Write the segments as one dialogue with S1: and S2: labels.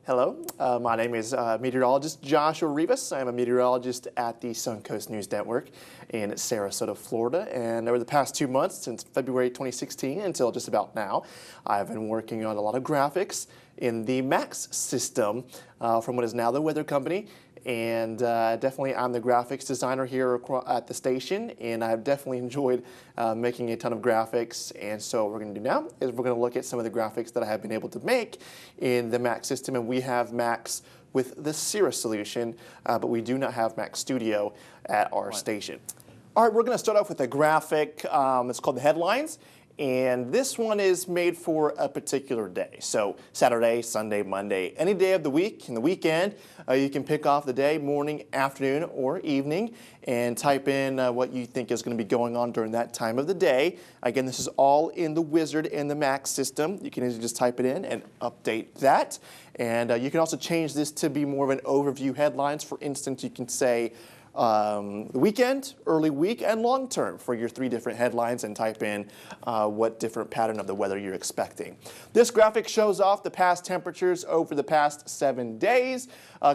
S1: Hello, my name is meteorologist Joshua Rivas. I'm a meteorologist at the Suncoast News Network in Sarasota, Florida. And over the past 2 months, since February 2016 until just about now, I've been working on a lot of graphics in the Max system from what is now the weather company. And definitely I'm the graphics designer here at the station, and I've definitely enjoyed making a ton of graphics. And so what we're going to do now is we're going to look at some of the graphics that I have been able to make in the Max system. And we have Max with the Cirrus solution, but we do not have Max Studio at our station. All right, we're going to start off with a graphic. It's called the headlines. And this one is made for a particular day. So Saturday, Sunday, Monday, any day of the week and the weekend, you can pick off the day, morning, afternoon, or evening, and type in what you think is going to be going on during that time of the day. Again, this is all in the Wizard in the Max system. You can easily just type it in and update that. And you can also change this to be more of an overview headlines. For instance, you can say the weekend, early week, and long term for your 3 different headlines, and type in what different pattern of the weather you're expecting. This graphic shows off the past temperatures over the past 7 days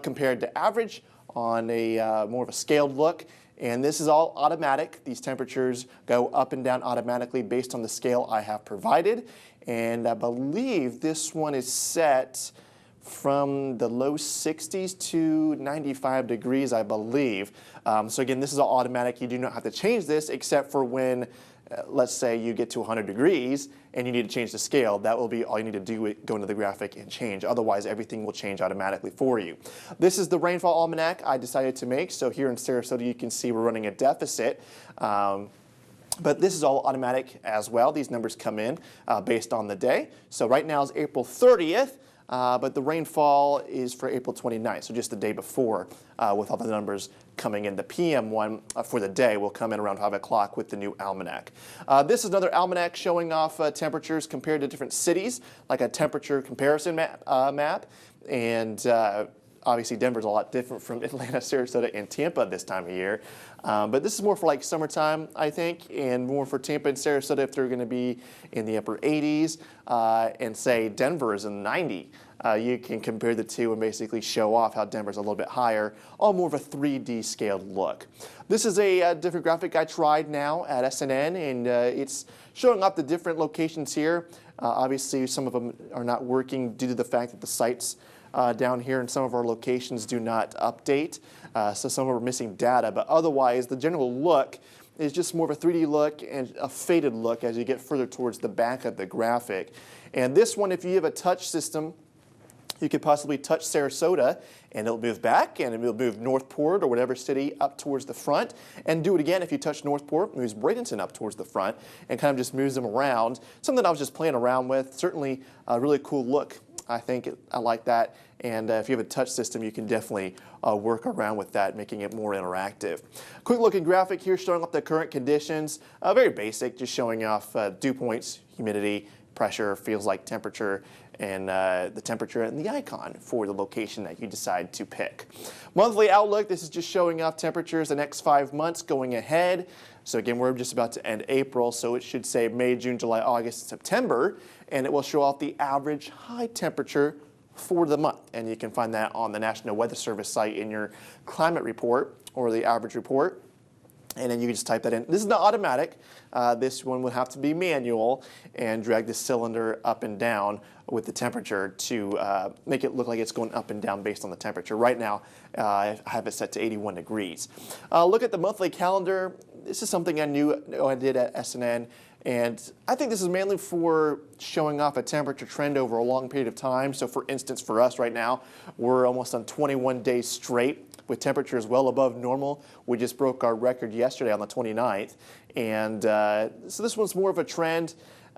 S1: compared to average on a more of a scaled look. And this is all automatic. These temperatures go up and down automatically based on the scale I have provided. And I believe this one is set from the low 60s to 95 degrees, I believe. So again, this is all automatic. You do not have to change this except for when, let's say you get to 100 degrees and you need to change the scale. That will be all you need to do, go into the graphic and change. Otherwise, everything will change automatically for you. This is the rainfall almanac I decided to make. So here in Sarasota, you can see we're running a deficit. But this is all automatic as well. These numbers come in based on the day. So right now is April 30th. But the rainfall is for April 29th, so just the day before, with all the numbers coming in. The PM one for the day will come in around 5 o'clock with the new almanac. This is another almanac showing off temperatures compared to different cities, like a temperature comparison map. And obviously, Denver's a lot different from Atlanta, Sarasota, and Tampa this time of year. But this is more for like summertime, I think, and more for Tampa and Sarasota if they're going to be in the upper 80s, and say Denver is in the 90. You can compare the two and basically show off how Denver's a little bit higher, all more of a 3D scaled look. This is a different graphic I tried now at SNN, and it's showing off the different locations here. Obviously, some of them are not working due to the fact that the sites down here in some of our locations do not update, so some are missing data, but otherwise the general look is just more of a 3D look and a faded look as you get further towards the back of the graphic. And this one, if you have a touch system, you could possibly touch Sarasota and it'll move back, and it'll move Northport or whatever city up towards the front, and do it again if you touch Northport, moves Bradenton up towards the front, and kind of just moves them around. Something I was just playing around with. Certainly a really cool look. I think I like that, and if you have a touch system, you can definitely work around with that, making it more interactive. Quick looking graphic here showing off the current conditions. Very basic, just showing off dew points, humidity, pressure, feels like temperature, and the temperature and the icon for the location that you decide to pick. Monthly outlook, this is just showing off temperatures the next 5 months going ahead. So again, we're just about to end April, so it should say May, June, July, August, September, and it will show off the average high temperature for the month. And you can find that on the National Weather Service site in your climate report or the average report. And then you can just type that in. This is not automatic. This one would have to be manual and drag the cylinder up and down with the temperature to make it look like it's going up and down based on the temperature. Right now, I have it set to 81 degrees. Look at the monthly calendar. This is something I knew I did at SNN. And I think this is mainly for showing off a temperature trend over a long period of time. So for instance, for us right now, we're almost on 21 days straight with temperatures well above normal. We just broke our record yesterday on the 29th. And so this one's more of a trend.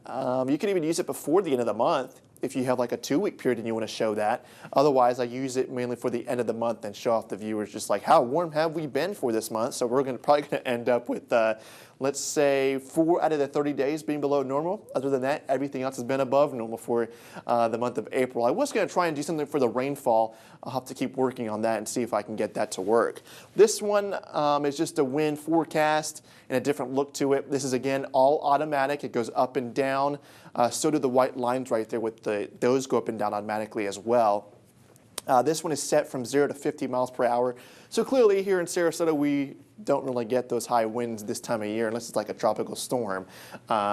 S1: You can even use it before the end of the month if you have like a 2-week period and you want to show that. Otherwise, I use it mainly for the end of the month and show off the viewers just like how warm have we been for this month. So we're probably going to end up with, let's say, 4 out of the 30 days being below normal. Other than that, everything else has been above normal for the month of April. I was going to try and do something for the rainfall. I'll have to keep working on that and see if I can get that to work. This one is just a wind forecast and a different look to it. This is, again, all automatic. It goes up and down. So do the white lines right there with those go up and down automatically as well. This one is set from 0 to 50 miles per hour. So clearly here in Sarasota, we don't really get those high winds this time of year unless it's like a tropical storm.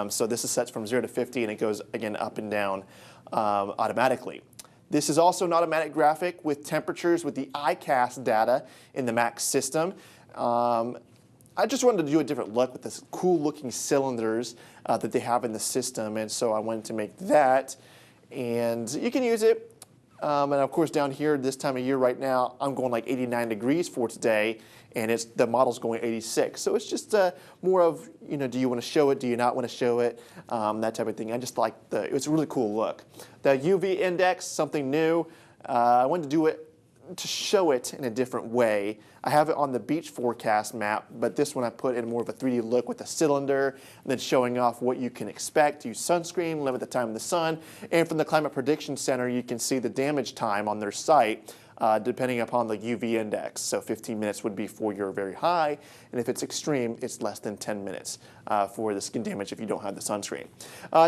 S1: So this is set from 0 to 50 and it goes again up and down automatically. This is also an automatic graphic with temperatures with the ICAST data in the Max system. I just wanted to do a different look with this cool looking cylinders that they have in the system, and so I wanted to make that. And you can use it. And of course down here this time of year right now, I'm going like 89 degrees for today, and the model's going 86. So it's just more of, do you want to show it, do you not want to show it, that type of thing. I just like it's a really cool look. The UV index, something new. I wanted to do it to show it in a different way. I have it on the beach forecast map, but this one I put in more of a 3D look with a cylinder, and then showing off what you can expect. Use sunscreen, limit the time in the sun, and from the Climate Prediction Center you can see the damage time on their site depending upon the UV index. So 15 minutes would be for your very high, and if it's extreme, it's less than 10 minutes for the skin damage if you don't have the sunscreen.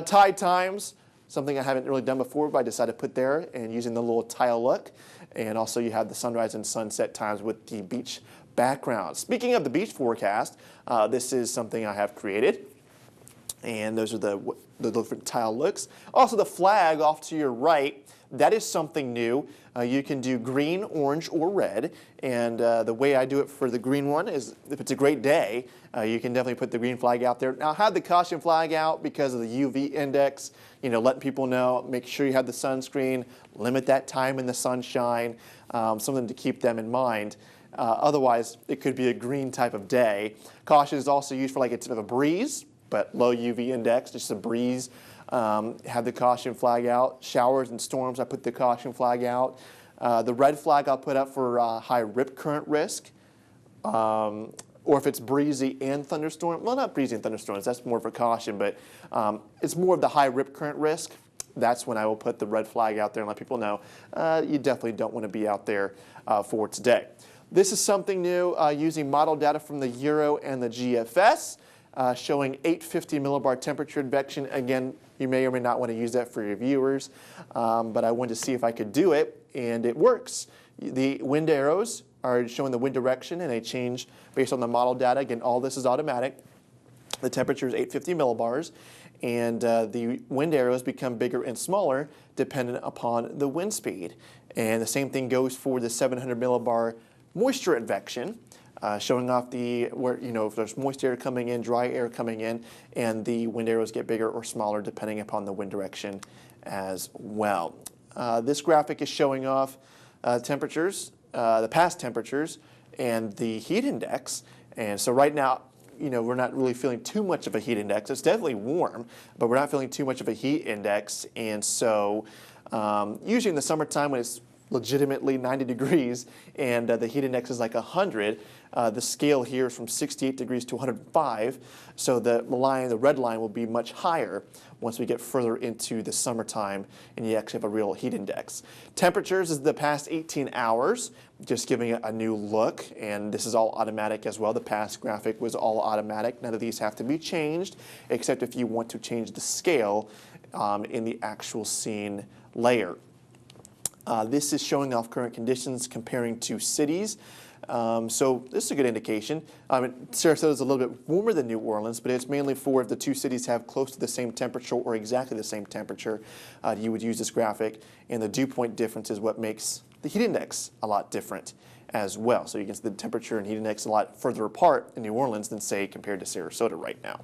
S1: Tide times, something I haven't really done before, but I decided to put there and using the little tile look. And also you have the sunrise and sunset times with the beach background. Speaking of the beach forecast, this is something I have created. And those are the different tile looks. Also the flag off to your right, that is something new. You can do green, orange, or red. And the way I do it for the green one is if it's a great day, you can definitely put the green flag out there. Now I have the caution flag out because of the UV index, letting people know, make sure you have the sunscreen, limit that time in the sunshine, something to keep them in mind. Otherwise, it could be a green type of day. Caution is also used for like a tip of a breeze, but low UV index, just a breeze. Have the caution flag out. Showers and storms, I put the caution flag out. The red flag I'll put up for high rip current risk. Or if it's breezy and thunderstorm, well, not breezy and thunderstorms, that's more for caution, but it's more of the high rip current risk. That's when I will put the red flag out there and let people know you definitely don't want to be out there for today. This is something new using model data from the Euro and the GFS, showing 850 millibar temperature advection. Again, you may or may not want to use that for your viewers, but I wanted to see if I could do it, and it works. The wind arrows are showing the wind direction, and they change based on the model data. Again, all this is automatic. The temperature is 850 millibars, and the wind arrows become bigger and smaller dependent upon the wind speed. And the same thing goes for the 700 millibar moisture advection, showing off if there's moist air coming in, dry air coming in, and the wind arrows get bigger or smaller depending upon the wind direction as well. This graphic is showing off temperatures, the past temperatures, and the heat index. And so right now, we're not really feeling too much of a heat index. It's definitely warm, but we're not feeling too much of a heat index. And so usually in the summertime when it's legitimately 90 degrees and the heat index is like 100, the scale here is from 68 degrees to 105. So the red line will be much higher once we get further into the summertime and you actually have a real heat index. Temperatures is the past 18 hours, just giving it a new look, and this is all automatic as well. The past graphic was all automatic. None of these have to be changed except if you want to change the scale in the actual scene layer. This is showing off current conditions comparing to cities. So this is a good indication. Sarasota is a little bit warmer than New Orleans, but it's mainly for if the two cities have close to the same temperature or exactly the same temperature, you would use this graphic. And the dew point difference is what makes the heat index a lot different as well. So you can see the temperature and heat index a lot further apart in New Orleans than, say, compared to Sarasota right now.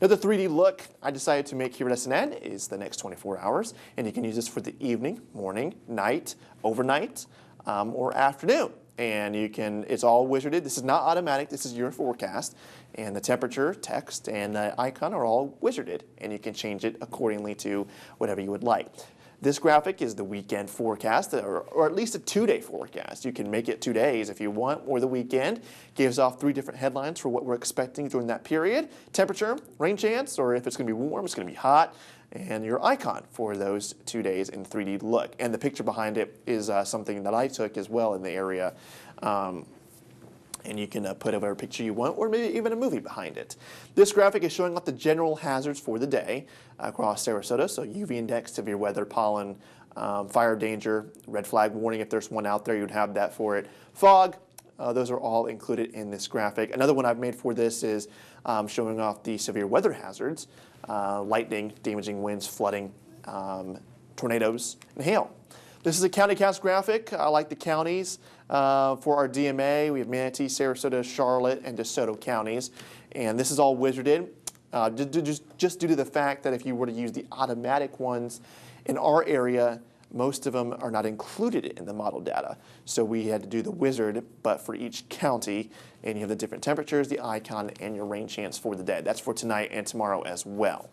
S1: Another 3D look I decided to make here at SNN is the next 24 hours, and you can use this for the evening, morning, night, overnight, or afternoon. And it's all wizarded. This is not automatic, this is your forecast. And the temperature, text, and the icon are all wizarded, and you can change it accordingly to whatever you would like. This graphic is the weekend forecast, or at least a 2-day forecast. You can make it 2 days if you want, or the weekend. Gives off 3 different headlines for what we're expecting during that period. Temperature, rain chance, or if it's going to be warm, it's going to be hot, and your icon for those 2 days in 3D look. And the picture behind it is something that I took as well in the area. And you can put whatever picture you want, or maybe even a movie behind it. This graphic is showing off the general hazards for the day across Sarasota, so UV index, severe weather, pollen, Fire danger, red flag warning, if there's one out there, you'd have that for it. Fog, those are all included in this graphic. Another one I've made for this is showing off the severe weather hazards, lightning, damaging winds, flooding, tornadoes, and hail. This is a county cast graphic. I like the counties for our DMA. We have Manatee, Sarasota, Charlotte, and DeSoto counties. And this is all wizarded just due to the fact that if you were to use the automatic ones in our area, most of them are not included in the model data. So we had to do the wizard, but for each county, and you have the different temperatures, the icon, and your rain chance for the day. That's for tonight and tomorrow as well.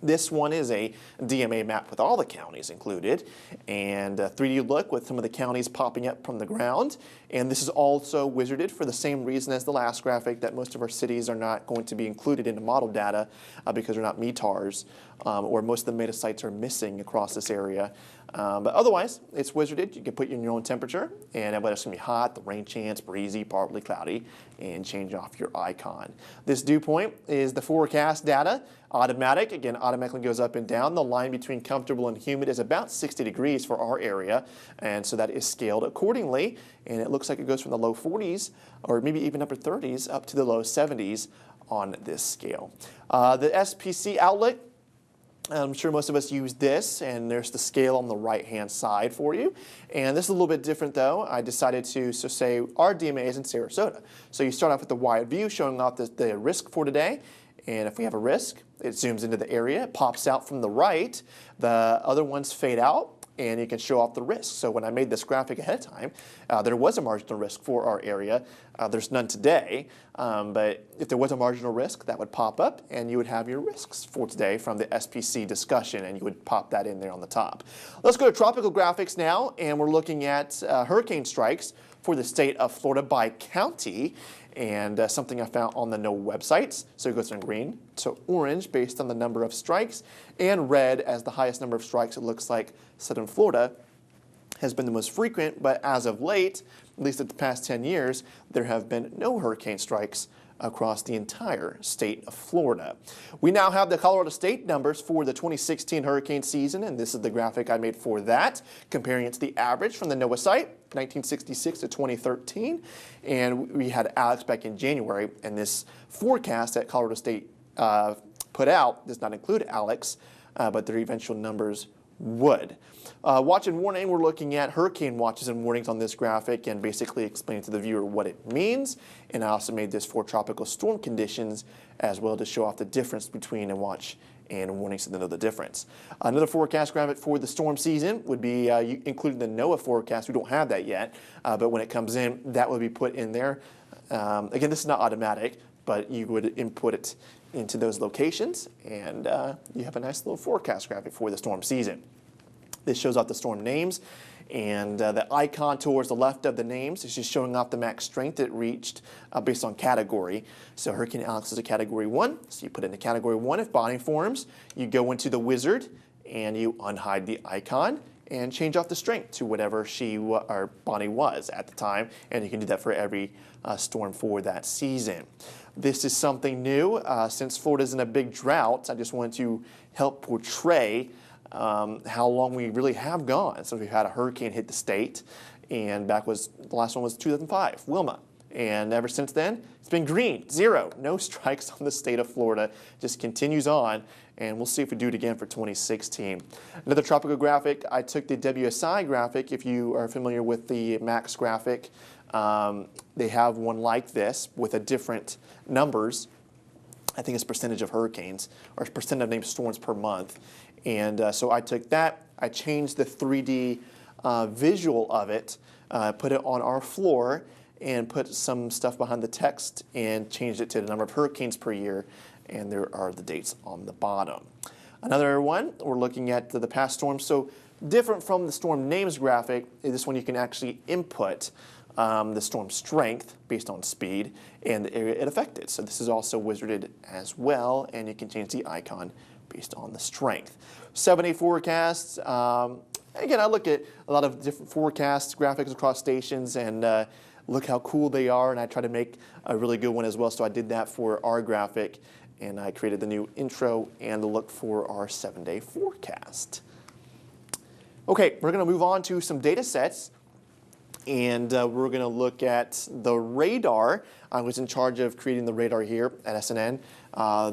S1: This one is a DMA map with all the counties included, and a 3D look with some of the counties popping up from the ground. And this is also wizarded for the same reason as the last graphic, that most of our cities are not going to be included in the model data because they're not METARs, or most of the meta sites are missing across this area. But otherwise, it's wizarded. You can put in your own temperature, and whether it's going to be hot, the rain chance, breezy, partly cloudy, and change off your icon. This dew point is the forecast data. Automatic, again, automatically goes up and down. The line between comfortable and humid is about 60 degrees for our area, and so that is scaled accordingly. And it looks like it goes from the low 40s, or maybe even upper 30s, up to the low 70s on this scale. The SPC outlet, I'm sure most of us use this, and there's the scale on the right-hand side for you. And this is a little bit different, though. I decided to say our DMA is in Sarasota. So you start off with the wide view, showing off the risk for today. And if we have a risk, it zooms into the area, it pops out from the right. The other ones fade out, and you can show off the risk. So when I made this graphic ahead of time, there was a marginal risk for our area. There's none today, but if there was a marginal risk, that would pop up, and you would have your risks for today from the SPC discussion, and you would pop that in there on the top. Let's go to tropical graphics now, and we're looking at hurricane strikes for the state of Florida by county. And something I found on the NOAA websites. So it goes from green to orange based on the number of strikes, and red as the highest number of strikes. It looks like Southern Florida has been the most frequent, but as of late, at least in the past 10 years, there have been no hurricane strikes across the entire state of Florida. We now have the Colorado State numbers for the 2016 hurricane season, and this is the graphic I made for that, comparing it to the average from the NOAA site, 1966 to 2013. And we had Alex back in January, and this forecast that Colorado State put out does not include Alex, but their eventual numbers would. Watch and warning, we're looking at hurricane watches and warnings on this graphic and basically explaining to the viewer what it means. And I also made this for tropical storm conditions as well to show off the difference between a watch and warning so they know the difference. Another forecast graphic for the storm season would be including the NOAA forecast. We don't have that yet, but when it comes in, that would be put in there. Again, this is not automatic, but you would input it into those locations, and you have a nice little forecast graphic for the storm season. This shows off the storm names, and the icon towards the left of the names is just showing off the max strength it reached based on category. So Hurricane Alex is a Category 1, so you put it into Category 1 if Bonnie forms. You go into the wizard, and you unhide the icon and change off the strength to whatever or Bonnie was at the time, and you can do that for every storm for that season. This is something new. Since Florida's in a big drought, I just wanted to help portray how long we really have gone since we've had a hurricane hit the state, and the last one was 2005, Wilma. And ever since then, it's been green, 0, no strikes on the state of Florida. Just continues on, and we'll see if we do it again for 2016. Another tropical graphic, I took the WSI graphic. If you are familiar with the Max graphic, they have one like this with a different numbers. I think it's percentage of hurricanes or percent of named storms per month. And so I took that, I changed the 3D visual of it, put it on our floor, and put some stuff behind the text and changed it to the number of hurricanes per year, and there are the dates on the bottom. Another one, we're looking at the past storms. So different from the storm names graphic, this one you can actually input the storm strength based on speed and the area it affected. So this is also wizarded as well, and you can change the icon based on the strength. 7-day forecasts. Again, I look at a lot of different forecasts, graphics across stations, and look how cool they are, and I try to make a really good one as well. So I did that for our graphic, and I created the new intro and the look for our 7-day forecast. Okay, we're going to move on to some data sets. And we're going to look at the radar. I was in charge of creating the radar here at SNN,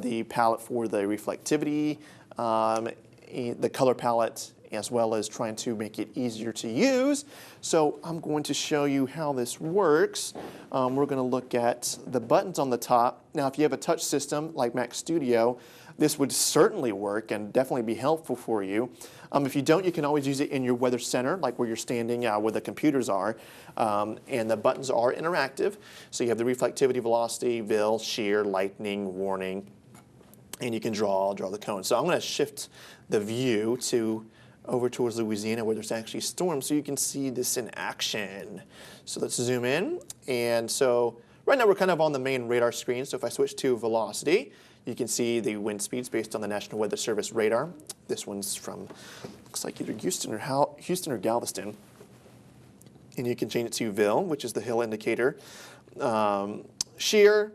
S1: the palette for the reflectivity, the color palette, as well as trying to make it easier to use. So I'm going to show you how this works. We're going to look at the buttons on the top. Now, if you have a touch system like Mac Studio, this would certainly work and definitely be helpful for you. If you don't, you can always use it in your weather center, like where you're standing, where the computers are. And the buttons are interactive. So you have the reflectivity, velocity, vil, shear, lightning, warning, and you can draw the cone. So I'm going to shift the view over towards Louisiana where there's actually storms so you can see this in action. So let's zoom in. And so right now we're kind of on the main radar screen. So if I switch to velocity, you can see the wind speeds based on the National Weather Service radar. This one's from, looks like either Houston or Galveston. And you can change it to vil, which is the hill indicator. Shear,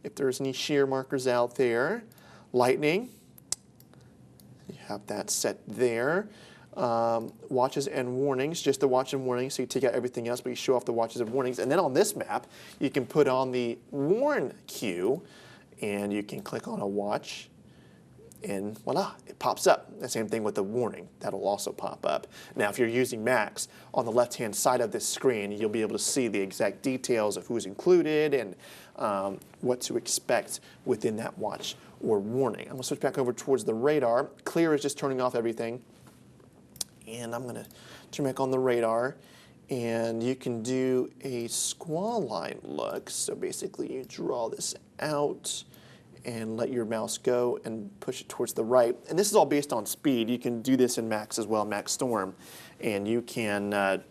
S1: if there's any shear markers out there. Lightning, you have that set there. Watches and warnings, just the watch and warnings, so you take out everything else, but you show off the watches and warnings. And then on this map, you can put on the warn cue, and you can click on a watch, and voila, it pops up. The same thing with the warning, that'll also pop up. Now, if you're using Max, on the left-hand side of this screen, you'll be able to see the exact details of who's included and what to expect within that watch or warning. I'm going to switch back over towards the radar. Clear is just turning off everything. And I'm going to turn back on the radar. And you can do a squall line look. So basically you draw this out and let your mouse go and push it towards the right. And this is all based on speed. You can do this in Max as well, Max Storm. And you can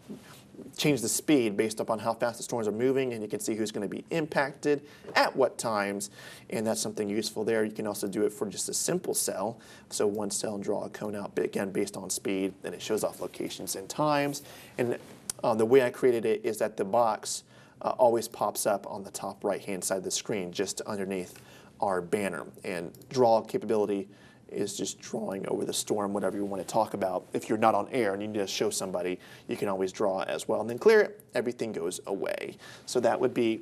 S1: change the speed based upon how fast the storms are moving, and you can see who's going to be impacted at what times, and that's something useful there. You can also do it for just a simple cell, so one cell and draw a cone out, but again based on speed, and it shows off locations and times. And the way I created it is that the box always pops up on the top right hand side of the screen just underneath our banner, and draw capability is just drawing over the storm, whatever you want to talk about. If you're not on air and you need to show somebody, you can always draw as well. And then clear it, everything goes away. So that would be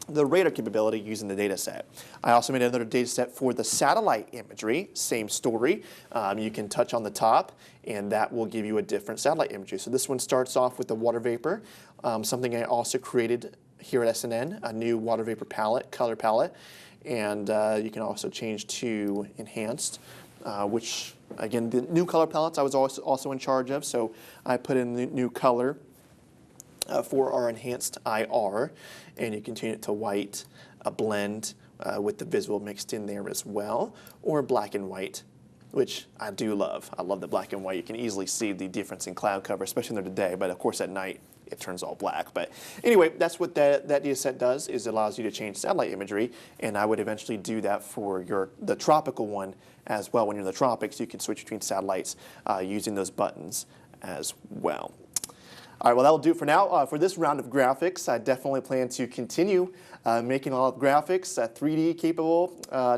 S1: the radar capability using the data set. I also made another data set for the satellite imagery, same story. You can touch on the top and that will give you a different satellite imagery. So this one starts off with the water vapor, something I also created here at SNN, a new water vapor palette, color palette. And you can also change to enhanced, which, again, the new color palettes I was also in charge of. So I put in the new color for our enhanced IR, and you can change it to white, a blend with the visual mixed in there as well, or black and white, which I do love. I love the black and white. You can easily see the difference in cloud cover, especially during the day, but of course at night, it turns all black. But anyway, that's what that data set does, is it allows you to change satellite imagery, and I would eventually do that for the tropical one as well. When you're in the tropics, you can switch between satellites using those buttons as well. All right, well, that'll do it for now. For this round of graphics, I definitely plan to continue making a lot of graphics, 3D capable,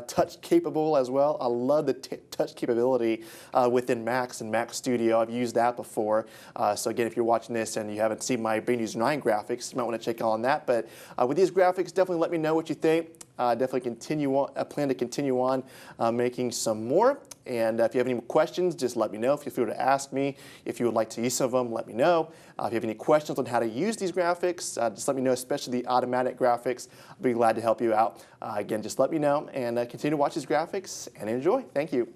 S1: touch capable as well. I love the touch capability within Max and Max Studio. I've used that before. So again, if you're watching this and you haven't seen my Brain User 9 graphics, you might want to check on that. But with these graphics, definitely let me know what you think. Definitely continue on. I plan to continue on making some more. And if you have any questions, just let me know. Feel free to ask me. If you would like to use some of them, let me know. If you have any questions on how to use these graphics, just let me know, especially the automatic graphics. I'll be glad to help you out. Again, just let me know and continue to watch these graphics and enjoy. Thank you.